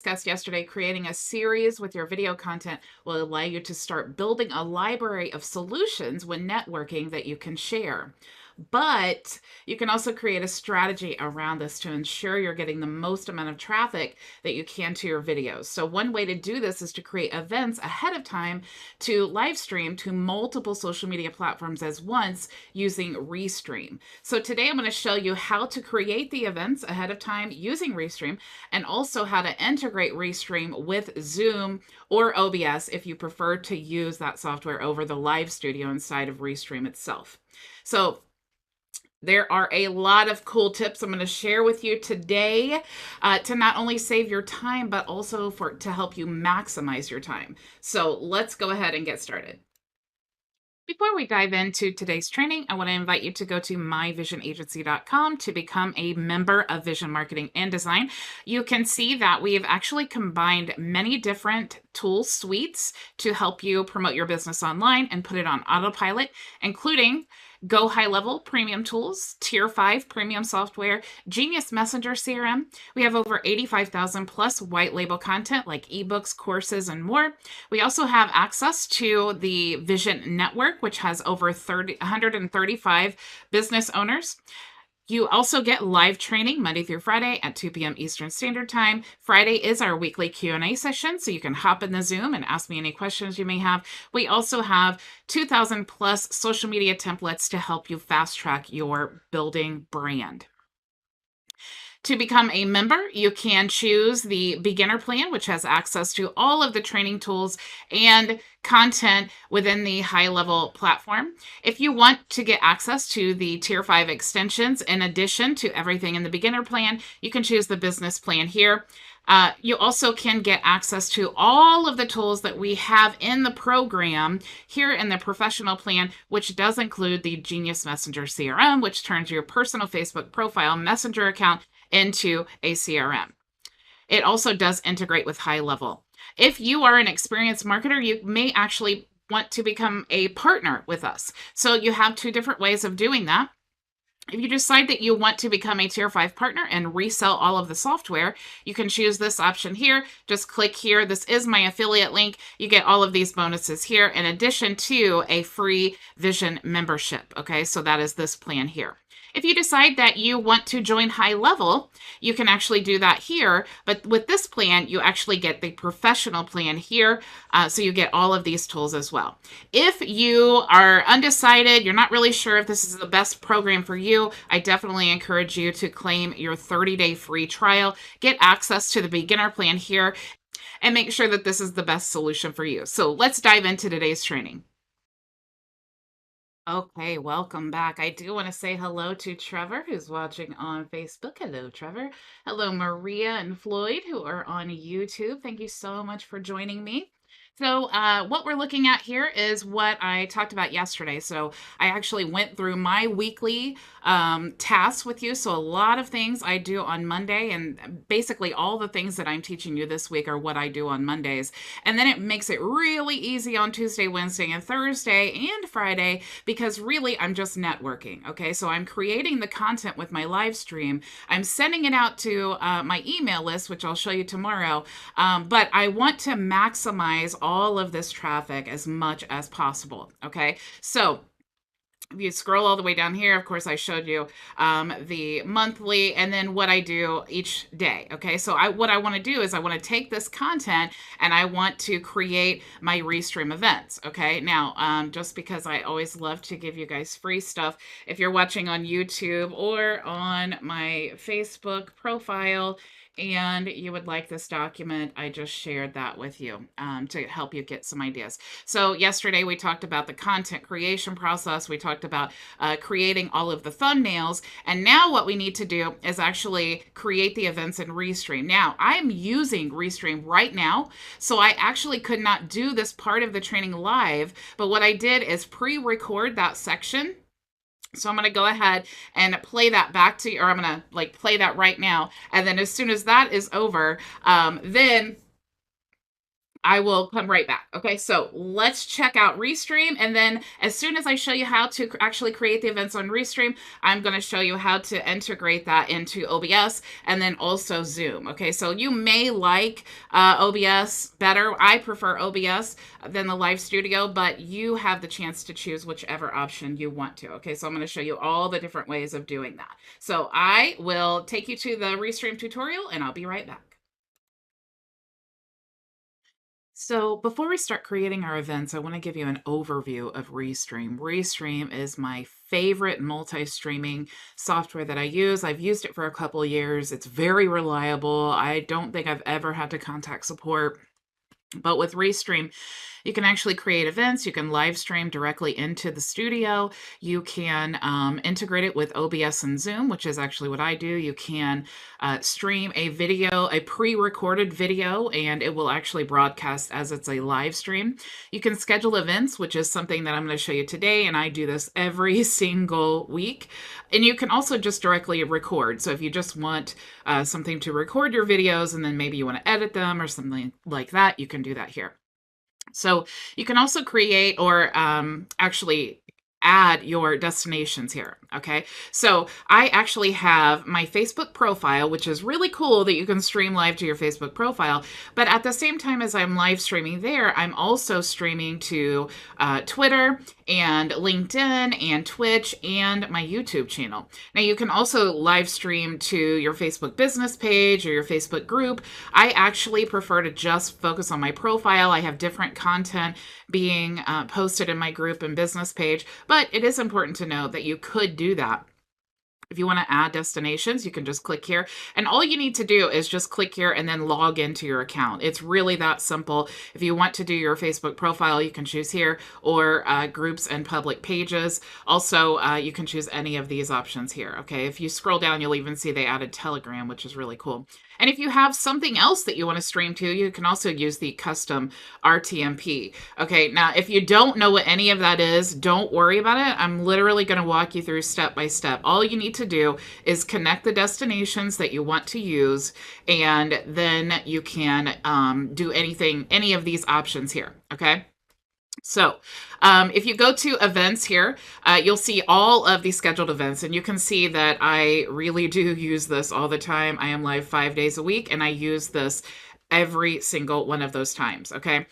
Discussed yesterday, creating a series with your video content will allow you to start building a library of solutions when networking that you can share. But you can also create a strategy around this to ensure you're getting the most amount of traffic that you can to your videos. So one way to do this is to create events ahead of time to live stream to multiple social media platforms as once using Restream. So today I'm going to show you how to create the events ahead of time using Restream, and also how to integrate Restream with Zoom or OBS if you prefer to use that software over the live studio inside of Restream itself. So there are a lot of cool tips I'm going to share with you today to not only save your time, but also to help you maximize your time. So let's go ahead and get started. Before we dive into today's training, I want to invite you to go to myvisionagency.com to become a member of Vision Marketing and Design. You can see that we have actually combined many different tool suites to help you promote your business online and put it on autopilot, including Go High Level Premium Tools, Tier 5 Premium Software, Genius Messenger CRM. We have over 85,000 plus white label content like ebooks, courses, and more. We also have access to the Vision Network, which has over 135 business owners. You also get live training Monday through Friday at 2 p.m. Eastern Standard Time. Friday is our weekly Q&A session, so you can hop in the Zoom and ask me any questions you may have. We also have 2,000 plus social media templates to help you fast track your building brand. To become a member, you can choose the beginner plan, which has access to all of the training tools and content within the high level platform. If you want to get access to the Tier 5 extensions, in addition to everything in the beginner plan, you can choose the business plan here. You also can get access to all of the tools that we have in the program here in the professional plan, which does include the Genius Messenger CRM, which turns your personal Facebook profile messenger account into a CRM. It also does integrate with High Level. If you are an experienced marketer, you may actually want to become a partner with us. So you have two different ways of doing that. If you decide that you want to become a Tier 5 partner and resell all of the software, you can choose this option here. Just click here. This is my affiliate link. You get all of these bonuses here in addition to a free Vision membership. Okay, so that is this plan here. If you decide that you want to join High Level, you can actually do that here. But with this plan, you actually get the professional plan here. So you get all of these tools as well. If you are undecided, you're not really sure if this is the best program for you, I definitely encourage you to claim your 30-day free trial, get access to the beginner plan here, and make sure that this is the best solution for you. So let's dive into today's training. Okay, welcome back. I do want to say hello to Trevor, who's watching on Facebook. Hello, Trevor. Hello, Maria and Floyd, who are on YouTube. Thank you so much for joining me. So what we're looking at here is what I talked about yesterday. So I actually went through my weekly tasks with you. So a lot of things I do on Monday, and basically all the things that I'm teaching you this week are what I do on Mondays. And then it makes it really easy on Tuesday, Wednesday, and Thursday, and Friday, because really I'm just networking. Okay, so I'm creating the content with my live stream. I'm sending it out to my email list, which I'll show you tomorrow. But I want to maximize all of this traffic as much as possible. Okay, so if you scroll all the way down here, of course, I showed you the monthly and then what I do each day. Okay, so what I want to do is I want to take this content and I want to create my Restream events. Okay, now just because I always love to give you guys free stuff, if you're watching on YouTube or on my Facebook profile, and you would like this document, I just shared that with you to help you get some ideas. So yesterday we talked about the content creation process. We talked about creating all of the thumbnails. And now what we need to do is actually create the events in Restream. Now, I'm using Restream right now, so I actually could not do this part of the training live. But what I did is pre-record that section. So I'm going to go ahead and play that back to you, or I'm going to play that right now. And then as soon as that is over, then I will come right back. Okay, so let's check out Restream. And then as soon as I show you how to actually create the events on Restream, I'm going to show you how to integrate that into OBS and then also Zoom. Okay, so you may like OBS better. I prefer OBS than the Live Studio, but you have the chance to choose whichever option you want to. Okay, so I'm going to show you all the different ways of doing that. So I will take you to the Restream tutorial and I'll be right back. So before we start creating our events, I want to give you an overview of Restream. Restream is my favorite multi-streaming software that I use. I've used it for a couple of years. It's very reliable. I don't think I've ever had to contact support. But with Restream, you can actually create events. You can live stream directly into the studio. You can integrate it with OBS and Zoom, which is actually what I do. You can stream a video, a pre-recorded video, and it will actually broadcast as it's a live stream. You can schedule events, which is something that I'm going to show you today, and I do this every single week. And you can also just directly record. So if you just want something to record your videos and then maybe you want to edit them or something like that, you can do that here. So you can also create or actually add your destinations here. Okay, so I actually have my Facebook profile, which is really cool that you can stream live to your Facebook profile. But at the same time as I'm live streaming there, I'm also streaming to Twitter and LinkedIn and Twitch and my YouTube channel. Now you can also live stream to your Facebook business page or your Facebook group. I actually prefer to just focus on my profile. I have different content being posted in my group and business page, but it is important to know that you could do that. If you want to add destinations, you can just click here. And all you need to do is just click here and then log into your account. It's really that simple. If you want to do your Facebook profile, you can choose here, or groups and public pages. Also, you can choose any of these options here. Okay, if you scroll down, you'll even see they added Telegram, which is really cool. And if you have something else that you want to stream to, you can also use the custom RTMP. Okay, now if you don't know what any of that is, don't worry about it. I'm literally going to walk you through step by step. All you need to do is connect the destinations that you want to use, and then you can do any of these options here. Okay. So if you go to events here, you'll see all of the scheduled events, and you can see that I really do use this all the time. I am live 5 days a week, and I use this every single one of those times. Okay.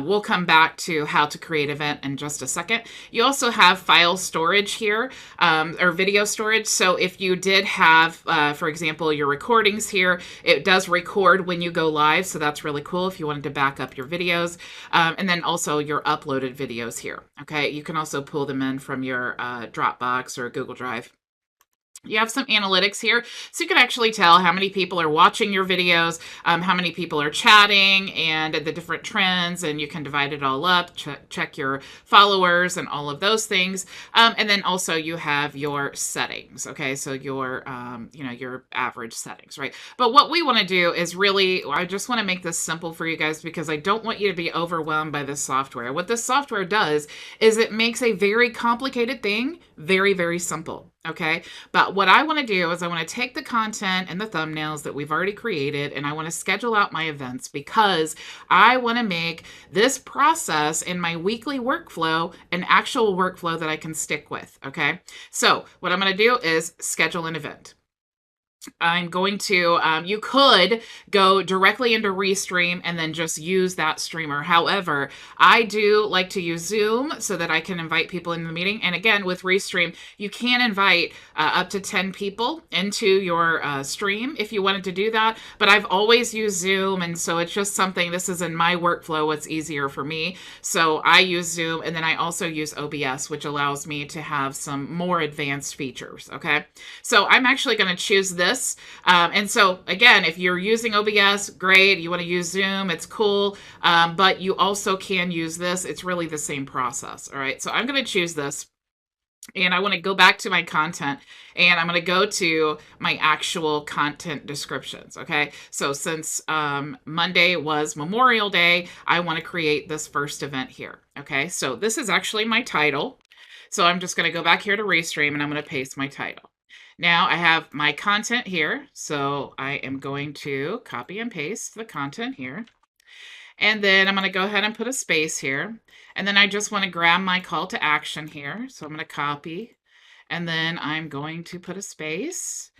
We'll come back to how to create event in just a second. You also have file storage here, or video storage. So if you did have, for example, your recordings here, it does record when you go live. So that's really cool if you wanted to back up your videos. And then also your uploaded videos here. Okay. You can also pull them in from your Dropbox or Google Drive. You have some analytics here, so you can actually tell how many people are watching your videos, how many people are chatting, and the different trends, and you can divide it all up, check your followers and all of those things. And then also you have your settings, okay? So your, your average settings, right? But what we want to do is really, I just want to make this simple for you guys because I don't want you to be overwhelmed by this software. What this software does is it makes a very complicated thing very, very simple. Okay, but what I want to do is I want to take the content and the thumbnails that we've already created, and I want to schedule out my events because I want to make this process in my weekly workflow an actual workflow that I can stick with. Okay, so what I'm going to do is schedule an event. I'm going to, you could go directly into Restream and then just use that streamer. However, I do like to use Zoom so that I can invite people in the meeting. And again, with Restream, you can invite up to 10 people into your stream if you wanted to do that. But I've always used Zoom. And so it's just something, this is in my workflow, what's easier for me. So I use Zoom, and then I also use OBS, which allows me to have some more advanced features. Okay. So I'm actually going to choose this. And so again, if you're using OBS, great. You want to use Zoom, it's cool. But you also can use this. It's really the same process. All right. So I'm going to choose this. And I want to go back to my content, and I'm going to go to my actual content descriptions. Okay. So since Monday was Memorial Day, I want to create this first event here. Okay. So this is actually my title. So I'm just going to go back here to Restream, and I'm going to paste my title. Now I have my content here, so I am going to copy and paste the content here. And then I'm going to go ahead and put a space here. And then I just want to grab my call to action here. So I'm going to copy, and then I'm going to put a space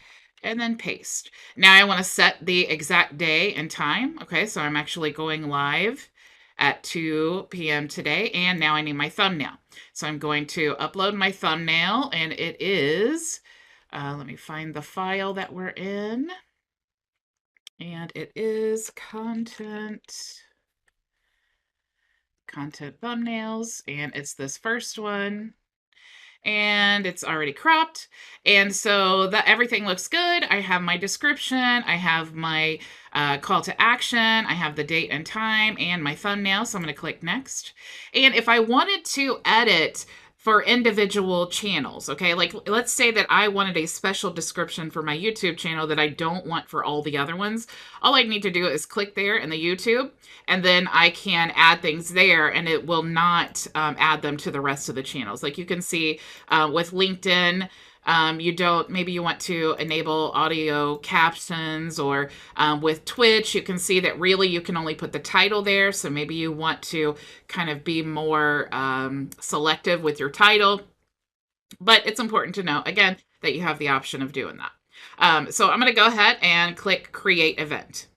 and then paste. Now I want to set the exact day and time. Okay, so I'm actually going live at 2 p.m. today, and now I need my thumbnail. So I'm going to upload my thumbnail, and it is, let me find the file that we're in, and it is content thumbnails, and it's this first one. And it's already cropped. And so that everything looks good. I have my description. I have my call to action. I have the date and time and my thumbnail. So I'm going to click next. And if I wanted to edit for individual channels, okay, like let's say that I wanted a special description for my YouTube channel that I don't want for all the other ones, all I need to do is click there in the YouTube, and then I can add things there, and it will not add them to the rest of the channels. Like you can see with LinkedIn, maybe you want to enable audio captions, or with Twitch, you can see that really you can only put the title there. So maybe you want to kind of be more selective with your title. But it's important to know, again, that you have the option of doing that. So I'm going to go ahead and click Create Event.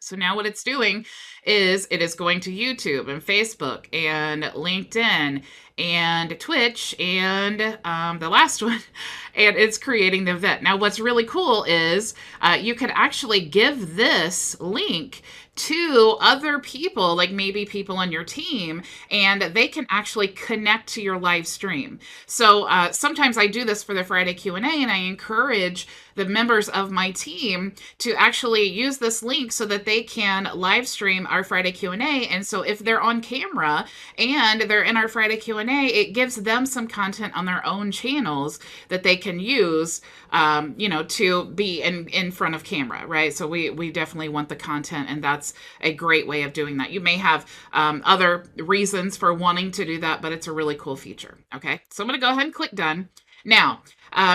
So now what it's doing is it is going to YouTube and Facebook and LinkedIn and Twitch and the last one, and it's creating the event. Now what's really cool is you could actually give this link to other people, like maybe people on your team, and they can actually connect to your live stream. So sometimes I do this for the Friday Q&A, and I encourage the members of my team to actually use this link so that they can live stream our Friday Q&A. And so if they're on camera and they're in our Friday Q&A, it gives them some content on their own channels that they can use, to be in front of camera, right? So we definitely want the content, and that's a great way of doing that. You may have other reasons for wanting to do that, but it's a really cool feature. Okay, so I'm going to go ahead and click done. Now,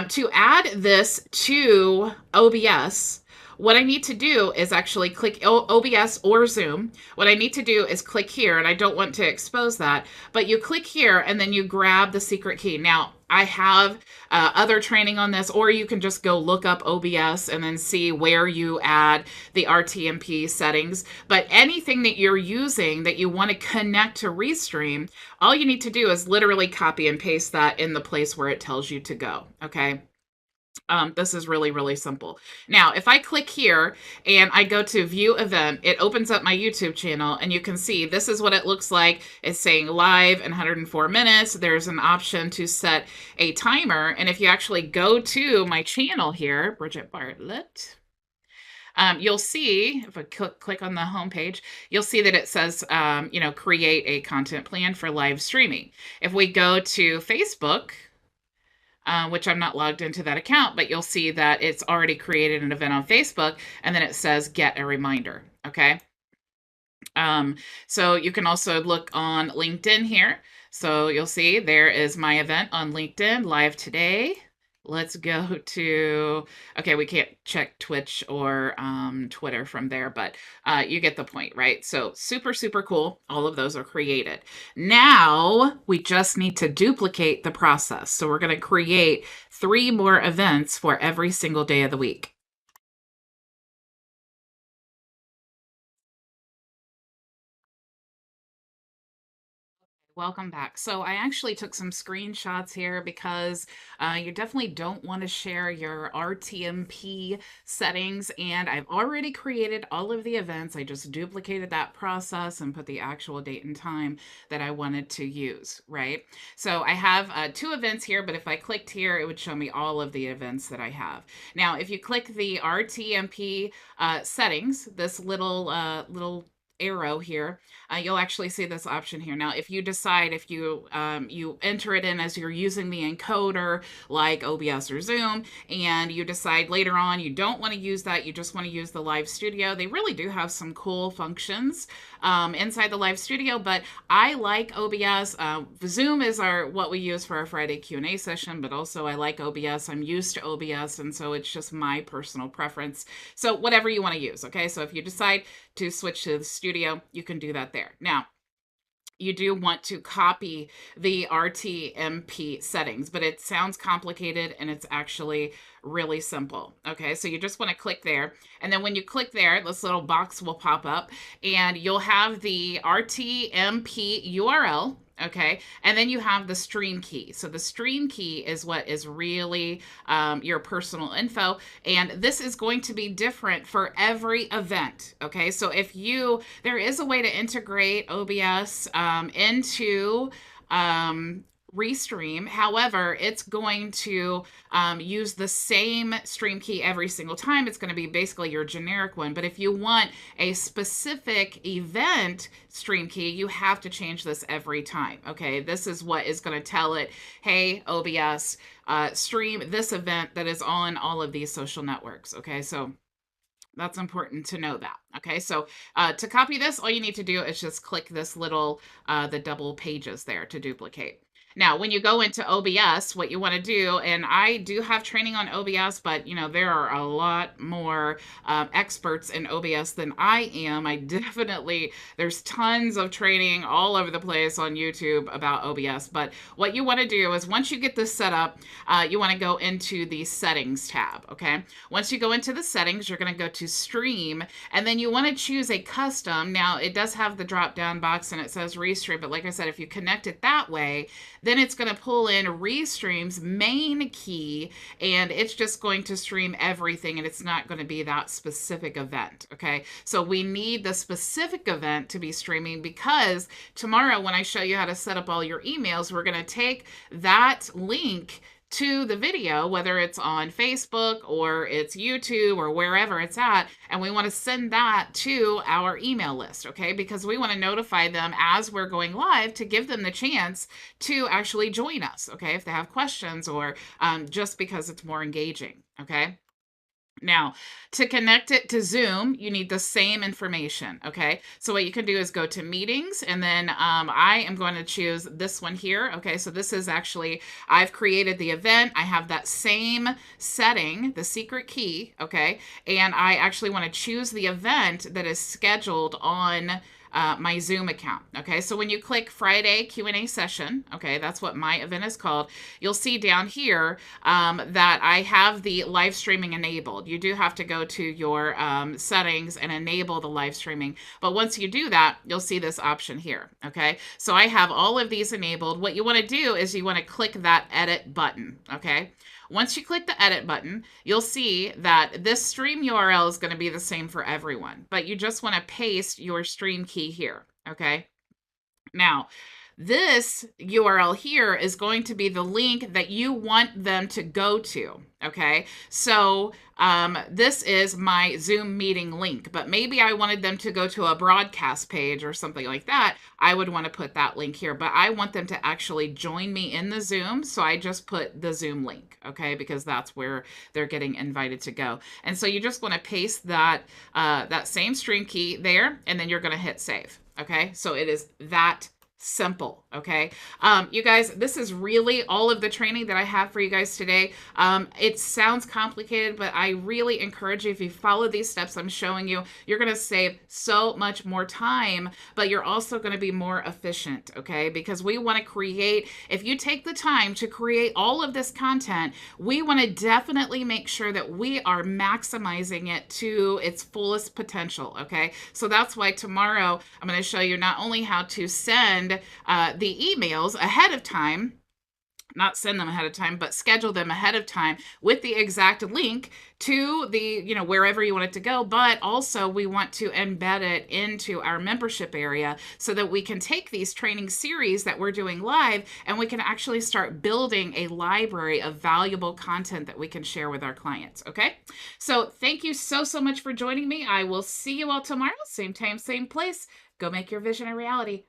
to add this to OBS, what I need to do is actually click OBS or Zoom. What I need to do is click here, and I don't want to expose that, but you click here and then you grab the secret key. Now, I have other training on this, or you can just go look up OBS and then see where you add the RTMP settings. But anything that you're using that you want to connect to Restream, all you need to do is literally copy and paste that in the place where it tells you to go, okay? This is really, really simple. Now, if I click here and I go to view event, it opens up my YouTube channel, and you can see this is what it looks like. It's saying live in 104 minutes. There's an option to set a timer. And if you actually go to my channel here, Bridget Bartlett, you'll see, if I click on the homepage, you'll see that it says, create a content plan for live streaming. If we go to Facebook, which I'm not logged into that account, but you'll see that it's already created an event on Facebook, and then it says get a reminder, okay? So you can also look on LinkedIn here. So you'll see there is my event on LinkedIn live today. Let's go to, okay, we can't check Twitch or Twitter from there, but you get the point, right? So super, super cool. All of those are created. Now we just need to duplicate the process. So we're going to create 3 more events for every single day of the week. Welcome back. So I actually took some screenshots here because you definitely don't want to share your RTMP settings. And I've already created all of the events. I just duplicated that process and put the actual date and time that I wanted to use, right? So I have 2 events here, but if I clicked here, it would show me all of the events that I have. Now, if you click the RTMP settings, this little arrow here, you'll actually see this option here. Now, if you decide, if you you enter it in as you're using the encoder like OBS or Zoom, and you decide later on you don't want to use that, you just want to use the live studio, they really do have some cool functions inside the live studio. But I like OBS. Zoom is what we use for our Friday Q&A session, but also I like OBS. I'm used to OBS, and so it's just my personal preference. So whatever you want to use, okay? So if you decide to switch to the studio, you can do that there. Now, you do want to copy the RTMP settings, but it sounds complicated and it's actually really simple. Okay, so you just want to click there. And then when you click there, this little box will pop up and you'll have the RTMP URL. Okay, and then you have the stream key. So the stream key is what is really your personal info, and this is going to be different for every event. Okay, so there is a way to integrate OBS into Restream. However, it's going to use the same stream key every single time. It's going to be basically your generic one. But if you want a specific event stream key, you have to change this every time. Okay, this is what is going to tell it, hey, OBS, stream this event that is on all of these social networks. Okay, so that's important to know that. Okay, so to copy this, all you need to do is just click this little, the double pages there to duplicate. Now, when you go into OBS, what you want to do, and I do have training on OBS, but there are a lot more experts in OBS than I am. There's tons of training all over the place on YouTube about OBS. But what you want to do is once you get this set up, you want to go into the settings tab. Okay, once you go into the settings, you're going to go to stream, and then you want to choose a custom. Now, it does have the drop down box and it says Restream, but like I said, if you connect it that way, then it's going to pull in Restream's main key, and it's just going to stream everything, and it's not going to be that specific event. Okay, so we need the specific event to be streaming, because tomorrow when I show you how to set up all your emails, we're going to take that link to the video, whether it's on Facebook or it's YouTube or wherever it's at, and we want to send that to our email list, okay? Because we want to notify them as we're going live to give them the chance to actually join us, okay? If they have questions or just because it's more engaging, okay? Now, to connect it to Zoom, you need the same information, okay? So what you can do is go to meetings, and then I am going to choose this one here, okay? So this is actually, I've created the event. I have that same setting, the secret key, okay? And I actually want to choose the event that is scheduled on my Zoom account. Okay, so when you click Friday Q&A session, okay, that's what my event is called, you'll see down here that I have the live streaming enabled. You do have to go to your settings and enable the live streaming. But once you do that, you'll see this option here. Okay, so I have all of these enabled. What you want to do is you want to click that edit button. Okay, once you click the edit button, you'll see that this stream URL is going to be the same for everyone, but you just want to paste your stream key here, okay? Now, this URL here is going to be the link that you want them to go to, okay? So this is my Zoom meeting link, but maybe I wanted them to go to a broadcast page or something like that. I would want to put that link here, but I want them to actually join me in the Zoom, so I just put the Zoom link, okay? Because that's where they're getting invited to go. And so you just want to paste that, that same stream key there, and then you're going to hit save, okay? So it is that simple, okay? You guys, this is really all of the training that I have for you guys today. It sounds complicated, but I really encourage you, if you follow these steps I'm showing you, you're going to save so much more time, but you're also going to be more efficient, okay? Because we want to create, if you take the time to create all of this content, we want to definitely make sure that we are maximizing it to its fullest potential, okay? So that's why tomorrow I'm going to show you not only how to send the emails ahead of time not send them ahead of time, but schedule them ahead of time with the exact link to the, wherever you want it to go. But also we want to embed it into our membership area so that we can take these training series that we're doing live and we can actually start building a library of valuable content that we can share with our clients. Okay. So thank you so much for joining me. I will see you all tomorrow. Same time, same place. Go make your vision a reality.